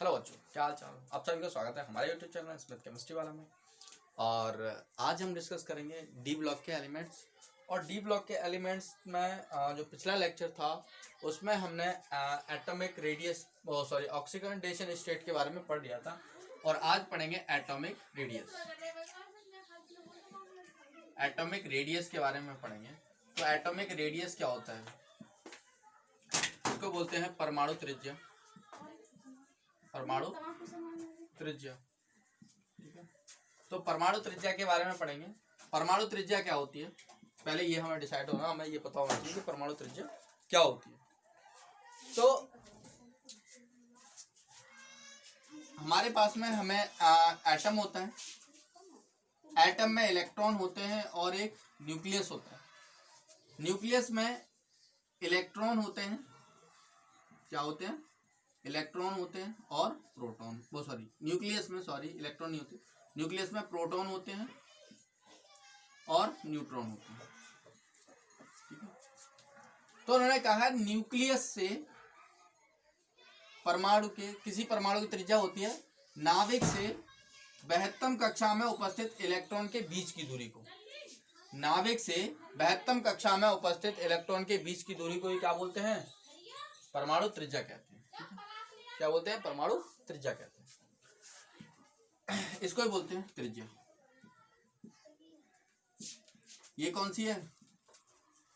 Hello बच्चों, क्या हाल चाल। आप सभी का स्वागत है हमारे यूट्यूब चैनल स्मिथ केमिस्ट्री वाला में। और आज हम डिस्कस करेंगे डी ब्लॉक के एलिमेंट्स। और डी ब्लॉक के एलिमेंट्स में जो पिछला लेक्चर था उसमें हमने एटॉमिक रेडियस ऑक्सीडेशन स्टेट के बारे में पढ़ लिया था। और आज पढ़ेंगे एटॉमिक रेडियस। एटॉमिक रेडियस के बारे में पढ़ेंगे। तो एटॉमिक रेडियस क्या होता है? इसको बोलते हैं परमाणु त्रिज्या। परमाणु त्रिज्या, ठीक है। तो परमाणु त्रिज्या के बारे में पढ़ेंगे। परमाणु त्रिज्या क्या होती है, पहले ये हमें डिसाइड होना, हमें ये पता होना चाहिए कि परमाणु त्रिज्या क्या होती है। तो हमारे पास में हमें एटम होता है। एटम में इलेक्ट्रॉन होते हैं और एक न्यूक्लियस होता है। न्यूक्लियस में इलेक्ट्रॉन होते हैं, क्या होते हैं? इलेक्ट्रॉन होते हैं और प्रोटॉन। न्यूक्लियस में इलेक्ट्रॉन नहीं होते। न्यूक्लियस में प्रोटॉन होते हैं और न्यूट्रॉन होते हैं, ठीक है। तो उन्होंने कहा न्यूक्लियस से परमाणु के किसी परमाणु की त्रिज्या होती है नाभिक से बृहत्तम कक्षा में उपस्थित इलेक्ट्रॉन के बीच की दूरी को। नाभिक से बृहत्तम कक्षा में उपस्थित इलेक्ट्रॉन के बीच की दूरी को क्या बोलते हैं? परमाणु त्रिज्या कहते हैं। क्या बोलते हैं? परमाणु त्रिज्या कहते हैं। इसको ही बोलते हैं त्रिज्या। ये कौन सी है?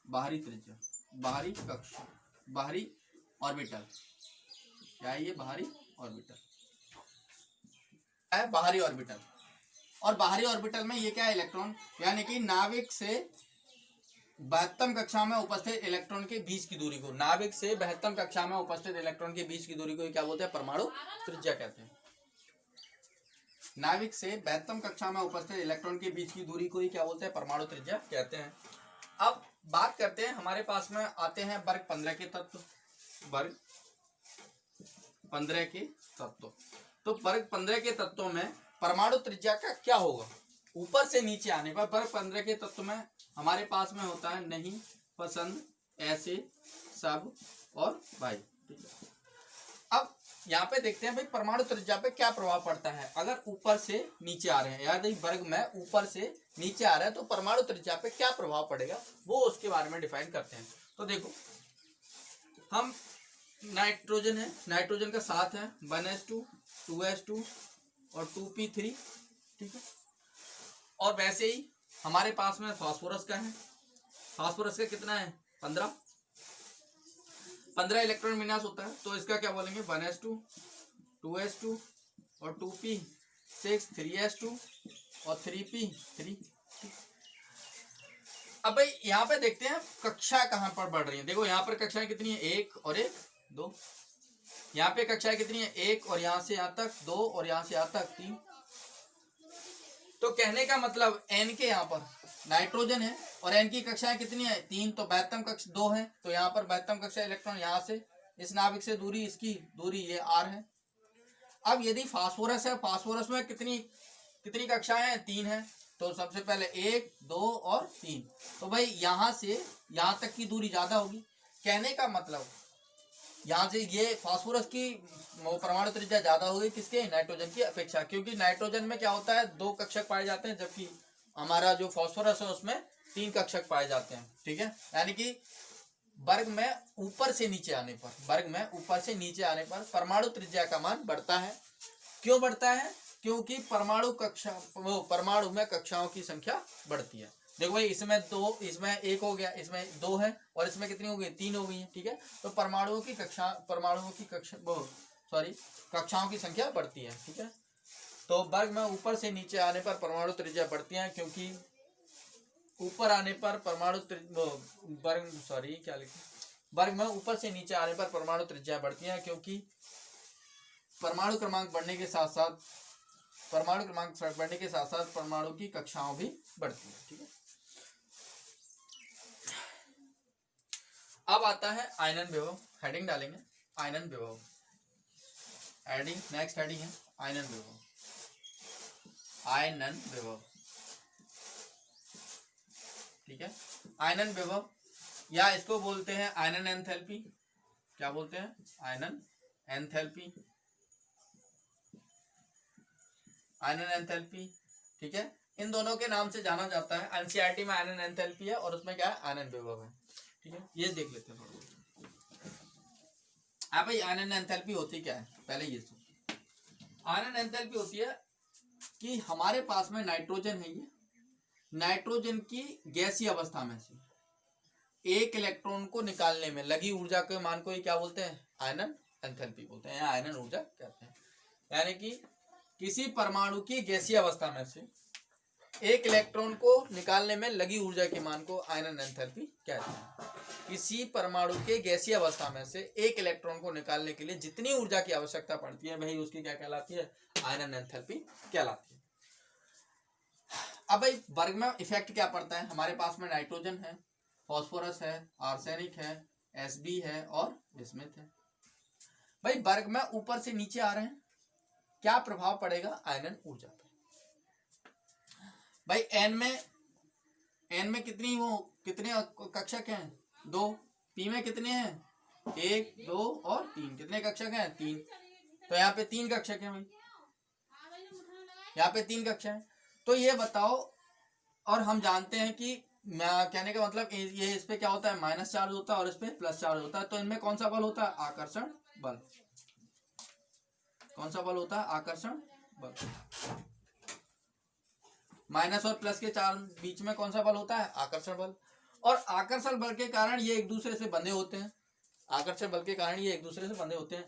बाहरी त्रिज्या, बाहरी कक्षा, बाहरी ऑर्बिटल। क्या है ये? बाहरी ऑर्बिटल है। बाहरी ऑर्बिटल। और बाहरी ऑर्बिटल में ये क्या है? इलेक्ट्रॉन, यानी कि नाभिक से बृहत्तम कक्षा में उपस्थित इलेक्ट्रॉन के बीच की दूरी को। नाभिक से बृहत्तम कक्षा में उपस्थित इलेक्ट्रॉन के बीच की दूरी को क्या बोलते हैं? परमाणु त्रिज्या कहते हैं। नाभिक से बृहत्तम कक्षा में उपस्थित इलेक्ट्रॉन के बीच की दूरी को ही क्या बोलते हैं? परमाणु त्रिज्या कहते हैं। अब बात करते हैं, हमारे पास में आते हैं वर्ग 15 के तत्व। वर्ग 15 के तत्व। तो वर्ग 15 के तत्वों में परमाणु त्रिज्या का क्या होगा? ऊपर से नीचे आने पर वर्ग 15 के तत्व में हमारे पास में होता है नहीं, पसंद, ऐसे, सब और भाई। अब यहाँ पे देखते हैं भाई परमाणु त्रिज्या पे क्या प्रभाव पड़ता है। अगर ऊपर से नीचे आ रहे हैं, यार वर्ग में ऊपर से नीचे आ रहा है तो परमाणु त्रिज्या पे क्या प्रभाव पड़ेगा वो उसके बारे में डिफाइन करते हैं। तो देखो, हम नाइट्रोजन है, नाइट्रोजन का साथ है 1s2 2s2 और 2p3, ठीक है। और वैसे ही हमारे पास में फास्फोरस का है। फास्फोरस का कितना है? 15 इलेक्ट्रॉन विन्यास होता है। तो इसका क्या बोलेंगे? 1s2 2s2 और 2p6 3s2 और 3p3। अब भाई यहाँ पे देखते हैं कक्षा कहाँ पर बढ़ रही है। देखो यहाँ पर कक्षाएं कितनी है? 1 और 1 2। यहाँ पे कक्षाएं कितनी है? 1 और यहाँ से यहाँ तक 2 और यहाँ से यहाँ तक 3। तो कहने का मतलब n के यहाँ पर नाइट्रोजन है और n की कक्षाएं कितनी है? 3। तो बृहत्तम कक्षा 2 है। तो यहाँ पर बृहत्तम कक्षा इलेक्ट्रॉन यहाँ से इस नाभिक से दूरी, इसकी दूरी ये r है। अब यदि फास्फोरस है, फास्फोरस में कितनी कक्षाएं हैं? 3 है। तो सबसे पहले 1 2 और 3। तो भाई यहाँ से यहाँ तक की दूरी ज्यादा होगी। कहने का मतलब यहाँ से ये फास्फोरस की परमाणु त्रिज्या ज्यादा होगी किसके? नाइट्रोजन की अपेक्षा। क्योंकि नाइट्रोजन में क्या होता है? 2 कक्षक पाए जाते हैं, जबकि हमारा जो फास्फोरस है उसमें 3 कक्षक पाए जाते हैं, ठीक है। यानी कि वर्ग में ऊपर से नीचे आने पर, वर्ग में ऊपर से नीचे आने पर परमाणु त्रिज्या का मान बढ़ता है। क्यों बढ़ता है? क्योंकि परमाणु में कक्षाओं की संख्या बढ़ती है। देखो भाई, इसमें 2, इसमें 1 हो गया, इसमें 2 है और इसमें कितनी हो गई? 3 हो गई है, ठीक है। तो कक्षाओं की संख्या बढ़ती है, ठीक है। तो वर्ग में ऊपर से नीचे आने पर परमाणु त्रिज्या बढ़ती है, क्योंकि ऊपर आने पर वर्ग में ऊपर से नीचे आने पर परमाणु त्रिज्या बढ़ती है, क्योंकि परमाणु क्रमांक बढ़ने के साथ साथ परमाणु की कक्षाओं भी बढ़ती है, ठीक है। अब आता है आयनन विभव। हेडिंग डालेंगे आयनन विभव। नेक्स्ट हेडिंग है आयनन विभव। आयनन विभव, ठीक है। आयनन विभव या इसको बोलते हैं आयनन एंथैल्पी। क्या बोलते हैं? आयनन एंथैल्पी। आयनन एंथैल्पी, ठीक है। इन दोनों के नाम से जाना जाता है। एनसीईआरटी में आयनन एंथैल्पी है और उसमें क्या है, आयनन विभव है, ठीक है। ये देख लेते हैं। अब भाई आयनन एंथैल्पी होती क्या है, पहले ये सुन। आयनन एंथैल्पी होती है कि हमारे पास में नाइट्रोजन है, ये नाइट्रोजन की गैसीय अवस्था में से एक इलेक्ट्रॉन को निकालने में लगी ऊर्जा के मान को ही क्या बोलते हैं, आयनन एंथैल्पी बोलते हैं, आयनन ऊर्जा कहते हैं। यानी कि किसी परमाणु की गैसीय अवस्था में से एक इलेक्ट्रॉन को निकालने में लगी ऊर्जा के मान को आयनन एंथैल्पी कहते हैं। किसी परमाणु के गैसीय अवस्था में से एक इलेक्ट्रॉन को निकालने के लिए जितनी ऊर्जा की आवश्यकता पड़ती है भाई उसकी क्या कहलाती है, आयनन एंथैल्पी कहलाती है। अब भाई वर्ग में इफेक्ट क्या पड़ता है, हमारे पास में नाइट्रोजन है, फॉस्फोरस है, आर्सेनिक है, एसबी है और बिस्मिथ है। भाई वर्ग में ऊपर से नीचे आ रहे हैं, क्या प्रभाव पड़ेगा आयनन ऊर्जा पे। भाई एन में कितने कक्षक हैं, 2। पी में कितने हैं, 1, 2 और 3। कितने कक्षक हैं, 3। तो यहाँ पे 3 कक्षक हैं भाई, यहाँ पे 3 कक्षक हैं। तो ये बताओ, और हम जानते हैं कि कहने का मतलब ये इस पे क्या होता है, माइनस चार्ज होता है और इस पे प्लस चार्ज होता है। तो इनमें कौन सा बल होता है, आकर्षण बल। कौन सा बल होता है, आकर्षण बल। माइनस और प्लस के चार्ज बीच में कौन सा बल होता है, आकर्षण बल। और आकर्षण बल के कारण ये एक दूसरे से बंधे होते हैं, आकर्षण बल के कारण ये एक दूसरे से बंधे होते हैं।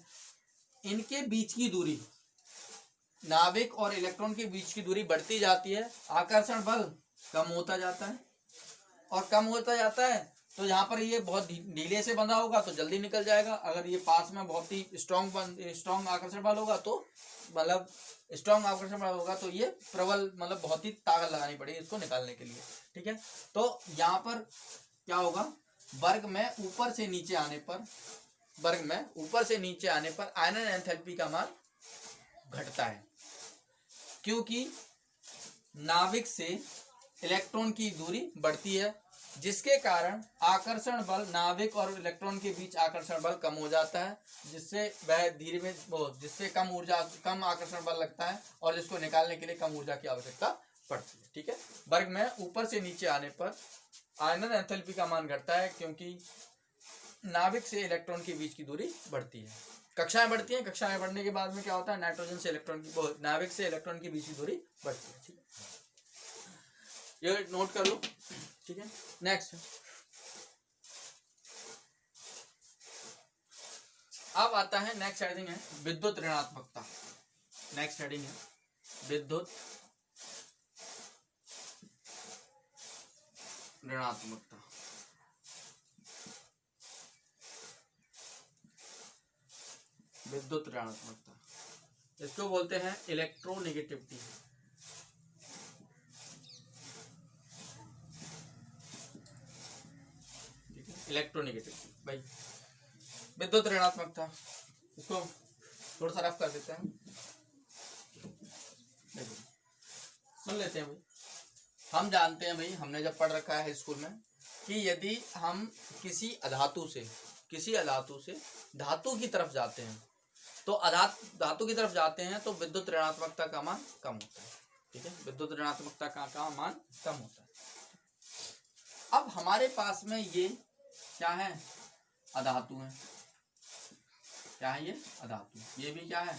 इनके बीच की दूरी, नाभिक और इलेक्ट्रॉन के बीच की दूरी बढ़ती जाती है, आकर्षण बल कम होता जाता है। और कम होता जाता है तो यहाँ पर ये बहुत ढीले से बंधा होगा तो जल्दी निकल जाएगा। अगर ये पास में बहुत ही स्ट्रॉन्ग आकर्षण बल होगा तो मतलब स्ट्रॉन्ग आकर्षण बल होगा तो ये प्रबल मतलब बहुत ही ताकत लगानी पड़ेगी इसको निकालने के लिए, ठीक है। तो यहाँ पर क्या होगा, वर्ग में ऊपर से नीचे आने पर आयनन एंथैल्पी का मान घटता है, क्योंकि नाभिक से इलेक्ट्रॉन की दूरी बढ़ती है, जिसके कारण आकर्षण बल, नाभिक और इलेक्ट्रॉन के बीच आकर्षण बल कम हो जाता है, जिससे वह धीरे में जिससे कम आकर्षण बल लगता है और जिसको निकालने के लिए कम ऊर्जा की आवश्यकता पड़ती है, ठीक है। वर्ग में ऊपर से नीचे आने पर आयनन एंथैल्पी का मान घटता है, क्योंकि नाभिक से इलेक्ट्रॉन के बीच की दूरी बढ़ती है। कक्षाएं बढ़ती हैं, कक्षाएं बढ़ने के बाद में क्या होता है, नाइट्रोजन से नाभिक से इलेक्ट्रॉन की बीच की दूरी बढ़ती है, ठीक है। ये नोट कर लो, ठीक है। नेक्स्ट, अब आता है नेक्स्ट हेडिंग है विद्युत ऋणात्मकता। नेक्स्ट हेडिंग है विद्युत ऋणात्मकता। विद्युत ऋणात्मकता इसको बोलते हैं इलेक्ट्रोनेगेटिविटी। इलेक्ट्रोनेगेटिविटी भाई विद्युत ऋणात्मकता, इसको थोड़ा सा रफ कर देते हैं, सुन लेते हैं भाई। हम जानते हैं भाई, हमने जब पढ़ रखा है स्कूल में कि यदि हम किसी अधातु से धातु की तरफ जाते हैं तो धातु की तरफ जाते हैं तो विद्युत ऋणात्मकता का मान कम होता है, ठीक है। विद्युत ऋणात्मकता का मान कम होता है। अब हमारे पास में ये क्या है, अधातु है। क्या है ये, अधातु। ये भी क्या है,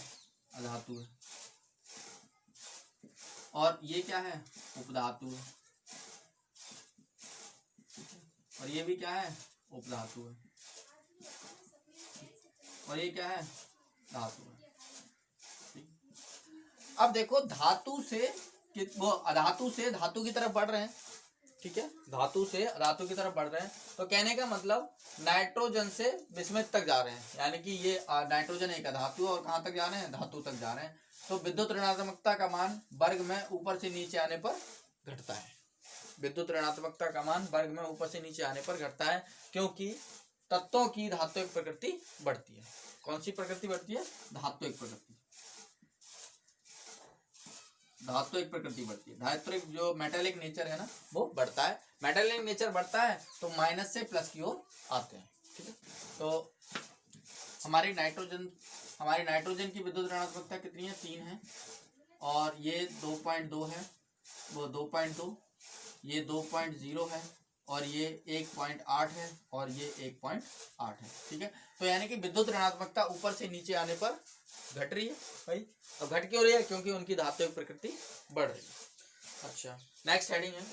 अधातु है। और ये क्या है, उपधातु है। और ये भी क्या है, उपधातु है। और ये क्या है, धातु है। अब देखो धातु से वो अधातु से धातु की तरफ बढ़ रहे हैं, ठीक है। धातु से धातु की तरफ बढ़ रहे हैं तो कहने का मतलब नाइट्रोजन से बिस्मिथ तक जा रहे हैं, यानी कि ये नाइट्रोजन एक धातु और कहाँ तक जा रहे हैं, धातु तक जा रहे हैं। तो विद्युत ऋणात्मकता का मान वर्ग में ऊपर से नीचे आने पर घटता है। विद्युत ऋणात्मकता का मान वर्ग में ऊपर से नीचे आने पर घटता है, क्योंकि तत्वों की धात्विक प्रकृति बढ़ती है। कौन सी प्रकृति बढ़ती है, धात्विक प्रकृति। धात्विक प्रकृति बढ़ती है, धात्विक जो मेटालिक नेचर है ना वो बढ़ता है। मेटालिक नेचर बढ़ता है तो माइनस से प्लस की ओर आते हैं, ठीक है। तो हमारी नाइट्रोजन की विद्युत ऋणात्मकता कितनी है, 3 है। और ये 2.2 है, वो 2.2, ये 2.0 है, और ये 1.8 है, और ये 1.8 है। ठीक है, तो यानी कि विद्युत ऋणात्मकता ऊपर से नीचे आने पर घट रही है भाई। अब घट क्यों रही है? क्योंकि उनकी धात्विक प्रकृति बढ़ रही है। अच्छा, नेक्स्ट हेडिंग है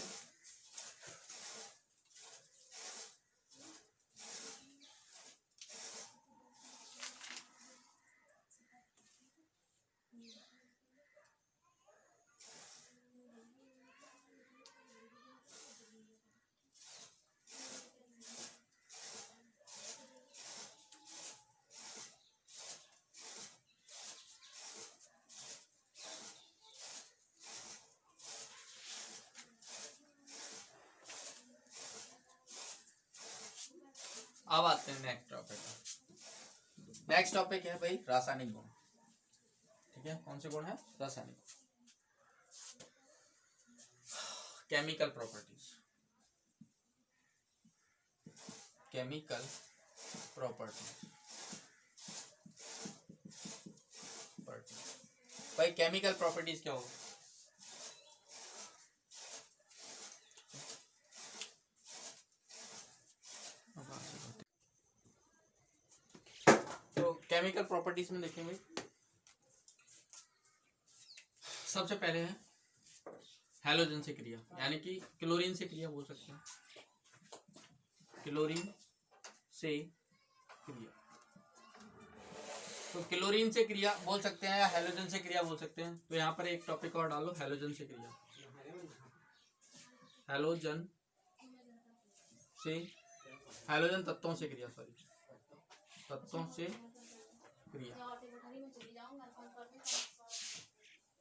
अब आते हैं नेक्स्ट टॉपिक। नेक्स्ट टॉपिक है भाई रासायनिक गुण। ठीक है, कौन से गुण है? रासायनिक, केमिकल प्रॉपर्टीज। केमिकल प्रॉपर्टीज भाई, केमिकल प्रॉपर्टीज क्या होगी? तो केमिकल प्रॉपर्टीज में देखें भाई, सबसे पहले है हैलोजन से क्रिया, यानी कि क्लोरीन से क्रिया बोल सकते हैं, क्लोरीन से क्रिया। तो क्लोरीन से क्रिया बोल सकते हैं या हैलोजन से क्रिया बोल सकते हैं। तो यहाँ पर एक टॉपिक और डालो, हैलोजन से क्रिया। हैलोजन से, हैलोजन तत्वों से क्रिया, सॉरी, तत्वों से क्रिया।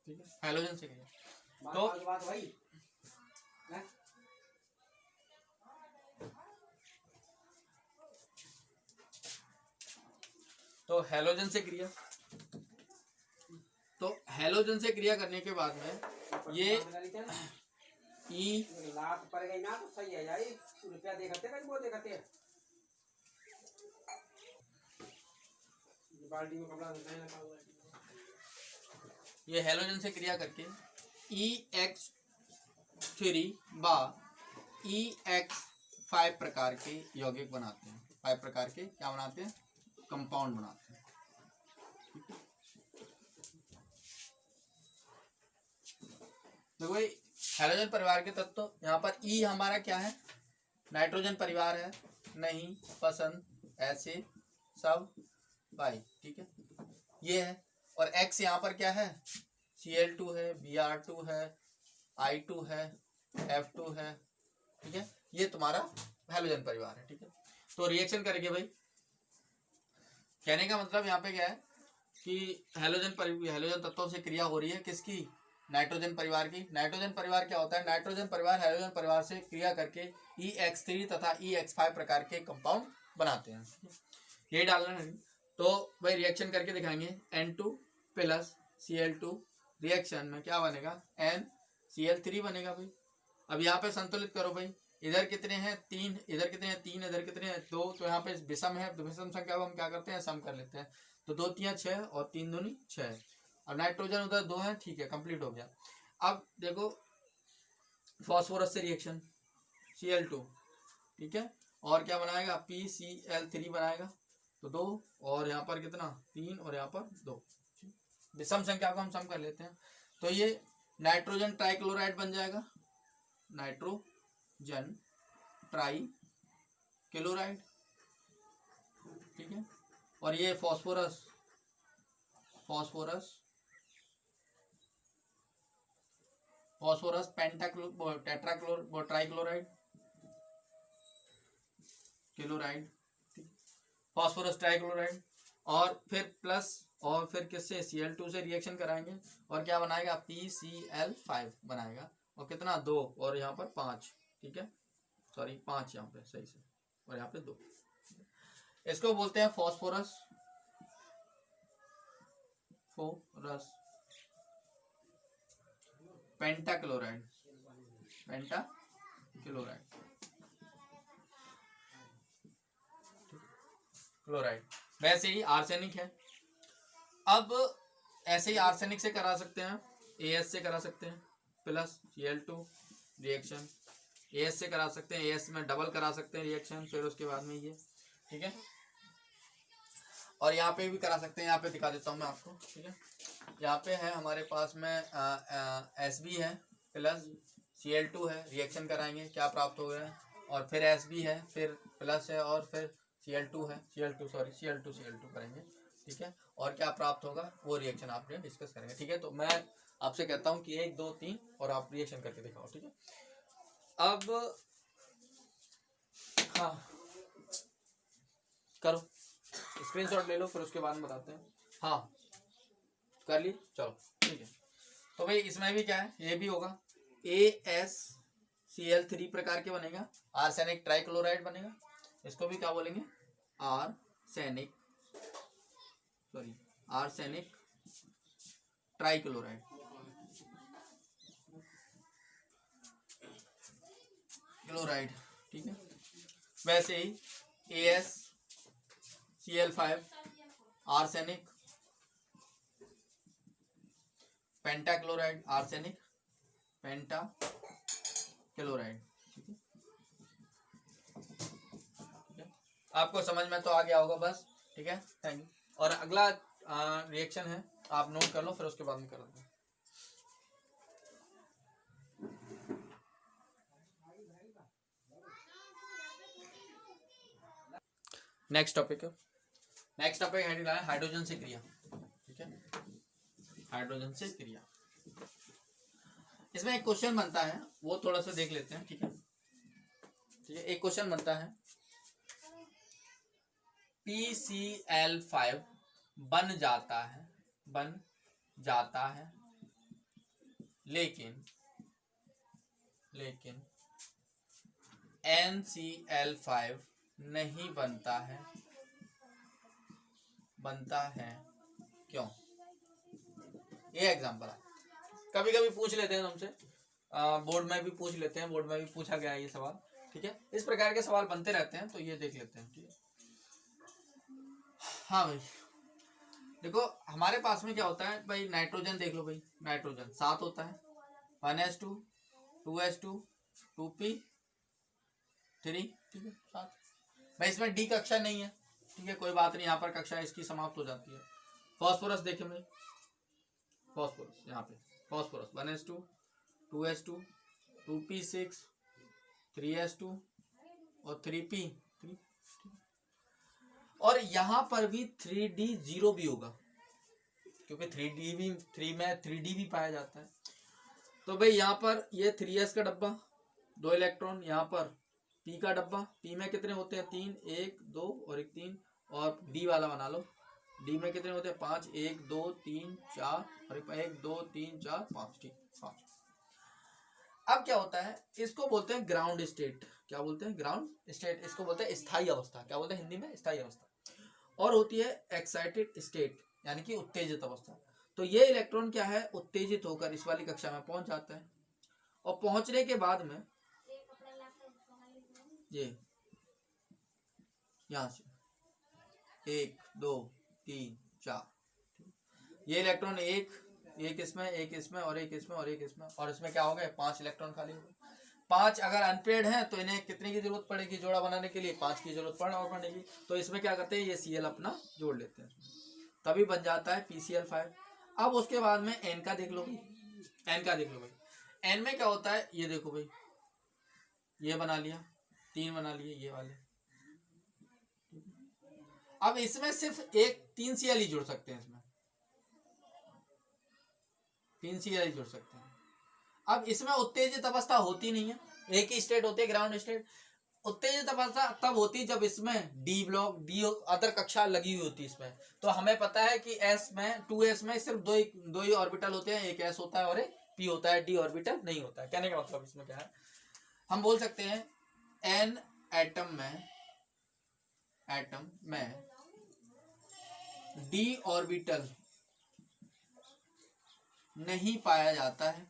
ठीक है, हैलोजन से क्रिया। तो हैलोजन से क्रिया, तो हैलोजन से क्रिया करने के बाद में ये ई पर गई ना, तो सही है यार, रुपया देखते हैं वो देखते हैं बाल्टी में कपड़ा लगा हुआ है। ये हैलोजन से क्रिया करके EX3 बा EX5 प्रकार के यौगिक बनाते हैं। 5 प्रकार के क्या बनाते हैं? कंपाउंड बनाते हैं। देखो भाई, हैलोजन परिवार के तत्व, यहाँ पर ई हमारा क्या है? नाइट्रोजन परिवार है, नहीं पसंद, ऐसे सब भाई। ठीक है, ये है। और एक्स यहाँ पर क्या है? Cl2 है, Br2 है, I2 है, F2 है। ठीक है, ये तुम्हारा हैलोजन परिवार है। ठीक है, तो रिएक्शन करेंगे भाई। कहने का मतलब यहाँ पे क्या है कि हैलोजन तत्वों से क्रिया हो रही है, किसकी? नाइट्रोजन परिवार की। नाइट्रोजन परिवार क्या होता है? नाइट्रोजन परिवार हैलोजन परिवार से क्रिया करके EX3 तथा EX5 प्रकार के कंपाउंड बनाते हैं। ये डालना है। तो भाई रिएक्शन करके दिखाएंगे। N2 प्लस Cl2 रिएक्शन में क्या बनेगा? NCl3 बनेगा भाई। अब यहाँ पे संतुलित करो भाई, इधर कितने हैं? 3, इधर कितने हैं? 3, इधर कितने हैं? 2। तो यहाँ पे विषम है, तो विषम संख्या को हम क्या करते हैं? सम कर लेते हैं। तो 2 3 6 और 3 दूनी 6। अब नाइट्रोजन उधर 2 है, ठीक है, कंप्लीट हो गया। अब देखो फॉस्फोरस से रिएक्शन, Cl2, ठीक है, और क्या बनाएगा? PCl3 बनाएगा। तो 2 और यहाँ पर कितना? 3 और यहाँ पर 2। विषम संख्या को हम सम कर लेते हैं। तो ये नाइट्रोजन ट्राइक्लोराइड बन जाएगा, नाइट्रोजन ट्राइक्लोराइड। ठीक है, और ये phosphorus trichloride, chloride, phosphorus trichloride. और फिर प्लस, और फिर किससे? Cl2 से रिएक्शन कराएंगे और क्या बनाएगा? PCl5 बनाएगा। और कितना? 2 और यहाँ पर 5। ठीक है, सॉरी 5 यहाँ पे सही से, और यहाँ पे 2। इसको बोलते हैं फॉस्फोरस पेंटाक्लोराइड, क्लोराइड। वैसे ही आर्सेनिक है। अब ऐसे ही आर्सेनिक से करा सकते हैं AS से करा सकते हैं प्लस Cl2 रिएक्शन, AS से करा सकते हैं, AS में डबल करा सकते हैं रिएक्शन, फिर उसके बाद में ये, ठीक है। और यहाँ पे भी करा सकते हैं, यहाँ पे दिखा देता हूँ मैं आपको, ठीक है। यहाँ पे है हमारे पास में Sb है प्लस Cl2 है, रिएक्शन कराएंगे, क्या प्राप्त हो गया, और फिर Sb है, फिर प्लस है, और फिर Cl2 है, Cl2 करेंगे, ठीक है। और क्या प्राप्त होगा वो रिएक्शन आपने डिस्कस करेंगे, ठीक है। तो मैं आपसे कहता हूँ कि 1 2 3 और आप रिएक्शन करके दिखाओ, ठीक है। अब हाँ करो, स्क्रीनशॉट ले लो, फिर उसके बाद में बताते हैं। हाँ कर ली, चलो ठीक है। तो भाई इसमें भी क्या है, ये भी होगा AsCl3 प्रकार के बनेगा, आर्सेनिक ट्राइक्लोराइड बनेगा, इसको भी क्या बोलेंगे, आर्सेनिक ट्राइक्लोराइड, ठीक है। वैसे ही AsCl5 arsenic pentachloride, arsenic pentachloride, ठीक है। आपको समझ में तो आ गया होगा बस, ठीक है, थैंक यू। और अगला रिएक्शन है, आप नोट कर लो, फिर उसके बाद में कर दूंगा। नेक्स्ट टॉपिक हेडिंग है हाइड्रोजन से क्रिया, ठीक है, हाइड्रोजन से क्रिया। इसमें एक क्वेश्चन बनता है, वो थोड़ा सा देख लेते हैं, ठीक है। एक क्वेश्चन बनता है, PCl5 बन जाता है लेकिन NCl5 नहीं बनता है क्यों? ये एग्जांपल है, कभी कभी पूछ लेते हैं तुमसे, बोर्ड में भी पूछ लेते हैं, बोर्ड में भी पूछा गया है ये सवाल, ठीक है। इस प्रकार के सवाल बनते रहते हैं, तो ये देख लेते हैं, ठीक है। हाँ भाई देखो, हमारे पास में क्या होता है भाई, नाइट्रोजन देख लो भाई, नाइट्रोजन 7 होता है, 1s2 2s2 2p3, ठीक है, 7 भाई। इसमें डी कक्षा नहीं है, ठीक है, कोई बात नहीं, यहाँ पर कक्षा इसकी समाप्त हो जाती है। फॉस्फोरस देखें भाई, फॉस्फोरस यहाँ पे phosphorus 1s2 2s2 2p6 3s2 और 3p3, और यहाँ पर भी 3d0 भी होगा, क्योंकि 3 में 3d भी पाया जाता है। तो भाई यहाँ पर ये 3s का डब्बा 2 इलेक्ट्रॉन, यहाँ पर p का डब्बा, p में कितने होते हैं 3, 1 2 और 1 3, और d वाला बना लो, d में कितने होते हैं 5, 1 2 3 4 और 1 2 3 4 5, ठीक 5। अब क्या होता है, इसको बोलते हैं ग्राउंड स्टेट, क्या बोलते हैं, ग्राउंड स्टेट, इसको बोलते हैं स्थायी अवस्था, क्या बोलते हैं हिंदी में, स्थायी अवस्था। और होती है एक्साइटेड स्टेट, यानी कि उत्तेजित अवस्था। तो ये इलेक्ट्रॉन क्या है, उत्तेजित होकर इस वाली कक्षा में पहुंच जाता है, और पहुंचने के बाद में ये यहां से 1 2 3 4, ये इलेक्ट्रॉन एक इसमें, एक इसमें, और एक इसमें, और एक इसमें, और इसमें क्या हो गए 5 इलेक्ट्रॉन खाली हो गए। 5 अगर अनपेड हैं तो इन्हें कितने की जरूरत पड़ेगी, जोड़ा बनाने के लिए 5 की जरूरत पड़ेगी। तो इसमें क्या करते हैं, ये Cl अपना जोड़ लेते हैं, तभी बन जाता है PCl5। अब उसके बाद में N का देख लो भाई, N में क्या होता है, ये देखो भाई, ये बना लिया, 3 बना लिए ये वाले। अब इसमें सिर्फ 3 Cl ही जोड़ सकते हैं, इसमें 3 Cl ही जोड़ सकते हैं। अब इसमें उत्तेजित अवस्था होती नहीं है, एक ही स्टेट होती है, ग्राउंड स्टेट। उत्तेजित अवस्था तब होती जब इसमें डी ब्लॉक, डी अदर कक्षा लगी हुई होती इसमें। तो हमें पता है कि S में 2s में सिर्फ दो ही ऑर्बिटल होते हैं, एक S होता है और एक P होता है, D ऑर्बिटल नहीं होता है। कहने का मतलब इसमें क्या है, हम बोल सकते हैं N एटम में D ऑर्बिटल नहीं पाया जाता है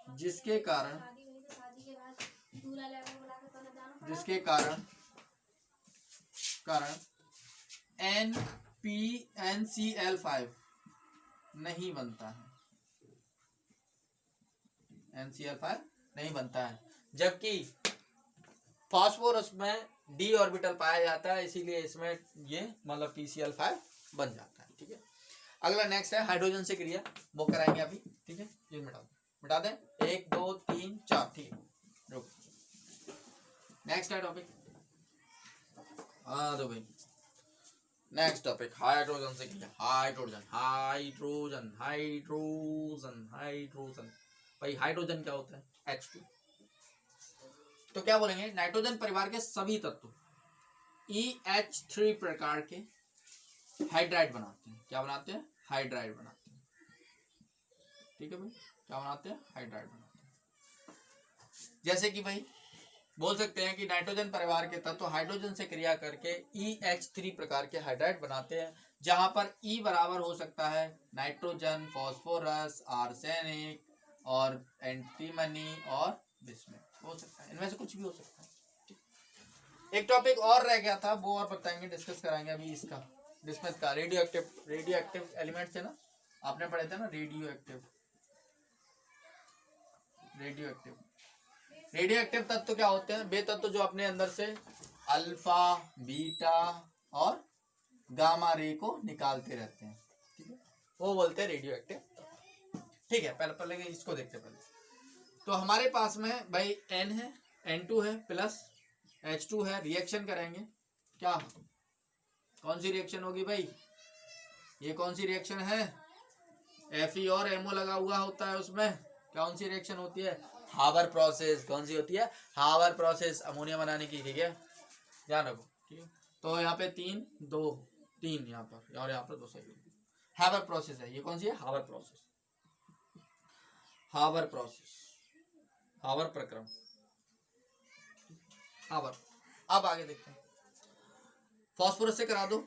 जिसके कारण NP NCl5 नहीं बनता है, NCl5 नहीं बनता है, जबकि फास्फोरस में d ऑर्बिटल पाया जाता है, इसीलिए इसमें ये मतलब PCl5 बन जाता है। ठीक है, अगला नेक्स्ट है हाइड्रोजन से क्रिया, वो कराएंगे अभी। ठीक है, ये मिटा दें 1 2 3 4। ठीक है, रुक, नेक्स्ट है टॉपिक। हाँ तो भाई नेक्स्ट टॉपिक हाइड्रोजन से क्रिया। हाइड्रोजन हाइड्रोजन हाइड्रोजन हाइड्रोजन भाई हाइड्रोजन क्या होता है? H2। तो क्या बोलेंगे, नाइट्रोजन परिवार के सभी तत्व EH3 प्रकार के हाइड्राइड बनाते हैं। क्या बनाते हैं? हाइड्राइड बनाते हैं। ठीक है भाई, क्या बनाते हैं? हाइड्राइड बनाते हैं। जैसे कि भाई बोल सकते हैं कि नाइट्रोजन परिवार के तत्व हाइड्रोजन से क्रिया करके EH3 प्रकार के हाइड्राइड बनाते हैं, जहां पर E बराबर हो सकता है नाइट्रोजन, फास्फोरस, आर्सेनिक और एंटीमनी और बिस्मथ हो सकता है, इनमें से कुछ भी हो सकता है। एक टॉपिक और रह गया था, वो और बताएंगे, डिस्कस कराएंगे अभी इसका, बिस्मथ का। रेडियो एक्टिव एलिमेंट थे ना, आपने पढ़े थे ना, रेडियो एक्टिव तत्व क्या होते हैं? वे तत्व जो अपने अंदर से अल्फा, बीटा और गामा रे को निकालते रहते हैं। ठीक है, वो बोलते हैं रेडियो एक्टिव। ठीक है, पहले इसको देखते पहले। तो हमारे पास में भाई N है, N2 है प्लस H2 है, रिएक्शन करेंगे। क्या कौन सी रिएक्शन होगी भाई? ये कौन सी रिएक्शन है? Fe और MO लगा हुआ होता है उसमें। कौन सी रिएक्शन होती है? हावर प्रोसेस। कौन सी होती है? हावर प्रोसेस, अमोनिया बनाने की। ठीक है, ध्यान रखो। ठीक है, तो यहाँ पे 3 2 3 यहाँ पर और यहाँ पर 2 सही। हावर प्रोसेस है, ये कौन सी है? हावर प्रोसेस, हावर प्रोसेस, हावर प्रक्रम, हावर। अब आगे देखते हैं, फास्फोरस से करा दो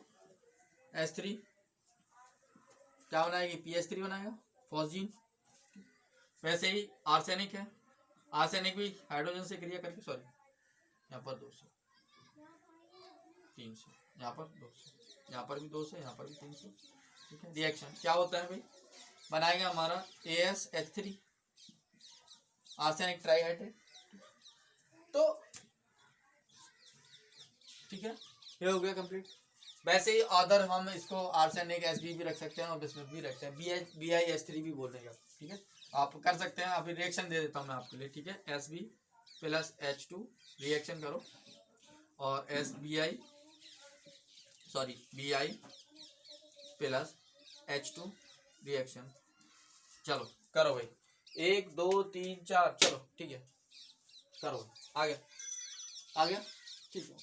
H3, क्या बनाएगी? PH3 बनाएगा, फॉस्जीन। वैसे ही आर्सेनिक है, आर्सेनिक भी हाइड्रोजन से क्रिया करके, सॉरी यहाँ पर 2 से 3 से, यहाँ पर 2 से, यहाँ पर भी 2 से, यहाँ पर भी 3 से। ठीक है, रिएक्शन क्या होता है भाई? बनाएगा हमारा AsH3, आर्सेनिक ट्राइहाइड्रेट। तो ठीक है, ये हो गया कंप्लीट। वैसे ही अदर हम इसको आर्सेनिक Sb भी रख सकते हैं और बिस्मथ भी रखते हैं, BiH3 भी बोल देंगे। ठीक है, आप कर सकते हैं। अभी रिएक्शन दे देता हूँ मैं आपके लिए। ठीक है, Sb प्लस H2 रिएक्शन करो और Bi प्लस H2 रिएक्शन। चलो करो भाई, 1 2 3 4, चलो ठीक है करो। आ गया ठीक है,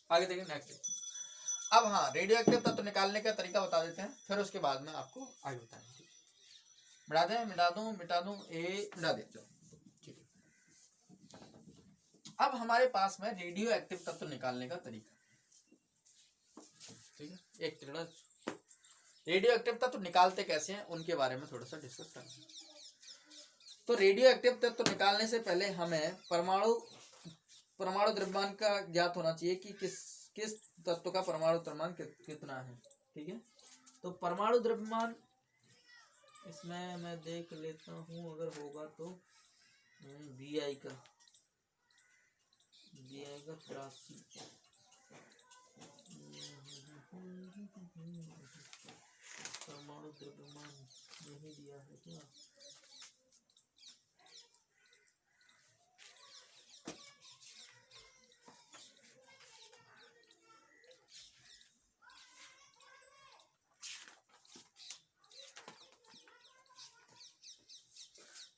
आगे देखिए नेक्स्ट। अब हाँ, रेडियो एक्टिव तत्व निकालने का तरीका बता देते हैं, फिर उसके बाद में आपको आगे बताएंगे। मिटा दूं मिटा दिया, चलो ठीक है। अब हमारे पास में रेडियो एक्टिव तत्व निकालने का तरीका। ठीक है, एक रेडियो एक्टिव तत्व निकालते कैसे हैं उनके बारे में थोड़ा सा डिस्कस करेंगे। तो रेडियो एक्टिव तत्व निकालने से पहले हमें परमाणु द्रव्यमान का ज्ञात होना चाहिए कि किस तत्व का परमाणु द्रव्यमान कितना है। ठीक है, तो परमाणु द्रव्यमान इसमें मैं देख लेता हूँ, अगर होगा तो Bi का 83। परमाणु द्रव्यमान नहीं दिया है क्या?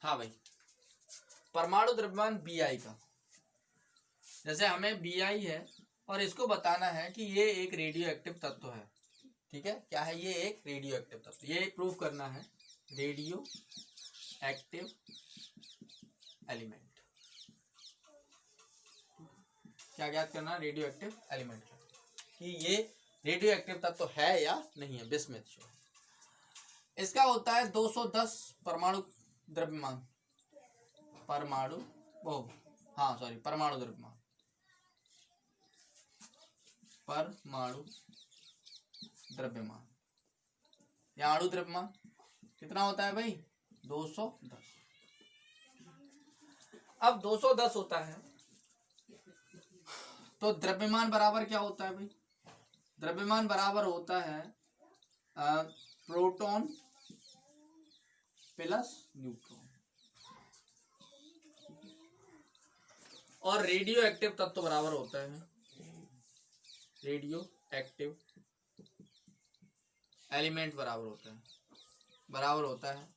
हाँ भाई, परमाणु द्रव्यमान Bi का, जैसे हमें Bi है और इसको बताना है कि ये एक रेडियो एक्टिव तत्व है। ठीक है, क्या है? ये एक रेडियो एक्टिव तत्व, ये प्रूव करना है। रेडियो एक्टिव एलिमेंट, क्या ज्ञात करना? रेडियो एक्टिव एलिमेंट, कि ये रेडियो एक्टिव तत्व है या नहीं है। बिस्मथ जो इसका होता है 210 परमाणु द्रव्यमान, परमाणु द्रव्यमान, परमाणु द्रव्यमान या अणु द्रव्यमान कितना होता है भाई 210। अब 210 होता है तो द्रव्यमान बराबर क्या होता है भाई, द्रव्यमान बराबर होता है प्रोटॉन प्लस न्यूट्रॉन। और रेडियो एक्टिव तत्व बराबर होता है, रेडियो एक्टिव एलिमेंट बराबर होता है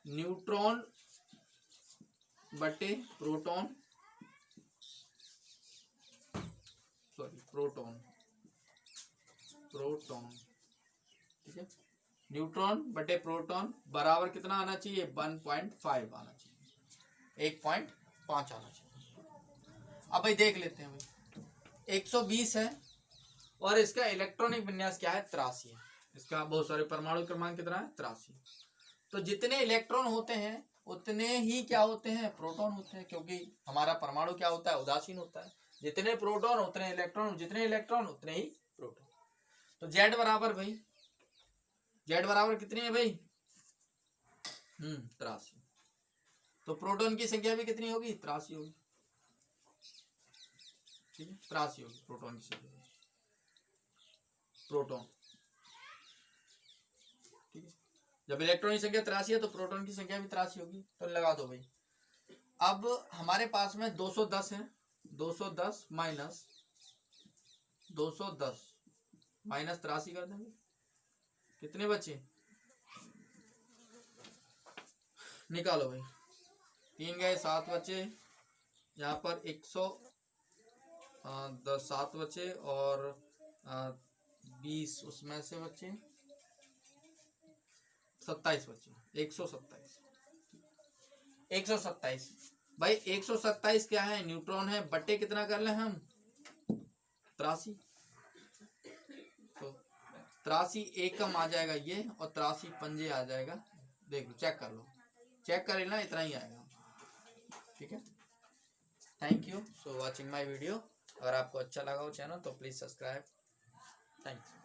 न्यूट्रॉन बटे प्रोटॉन, सॉरी प्रोटॉन, ठीक है, न्यूट्रॉन बटे प्रोटॉन बराबर कितना आना चाहिए 1.5 आना चाहिए, 1.5 आना चाहिए। अब भाई देख लेते हैं भाई 120 है और इसका इलेक्ट्रॉनिक विन्यास क्या है 83 है, इसका बहुत सारे परमाणु क्रमांक कितना है 83। तो जितने इलेक्ट्रॉन होते हैं उतने ही क्या होते हैं प्रोटॉन होते हैं, क्योंकि हमारा परमाणु क्या होता है उदासीन होता है, जितने प्रोटॉन उतने इलेक्ट्रॉन, जितने इलेक्ट्रॉन उतने ही प्रोटॉन। तो जेड बराबर भाई, जेड बराबर कितनी है भाई 83। तो प्रोटॉन की संख्या भी कितनी होगी 83 होगी, ठीक है 83 होगी प्रोटॉन की संख्या, प्रोटॉन, ठीक है। जब इलेक्ट्रॉन की संख्या 83 है तो प्रोटॉन की संख्या भी 83 होगी, तो लगा दो भाई। अब हमारे पास में 210 है, 210 माइनस 210 माइनस 83 कर देंगे, कितने बचे निकालो भाई, 3 गए 7 बचे, यहाँ पर 107 बचे और 20 उसमें से बचे 27 बचे, 127 भाई 127 क्या है न्यूट्रॉन है, बटे कितना कर ले हम 83, तो 83 एक कम आ जाएगा ये और 83 पंजे आ जाएगा, देख लो चेक कर लो, चेक कर लेना इतना ही आएगा, ठीक है। Thank you for watching my video, अगर आपको अच्छा लगा हो चैनल तो प्लीज सब्सक्राइब, थैंक यू।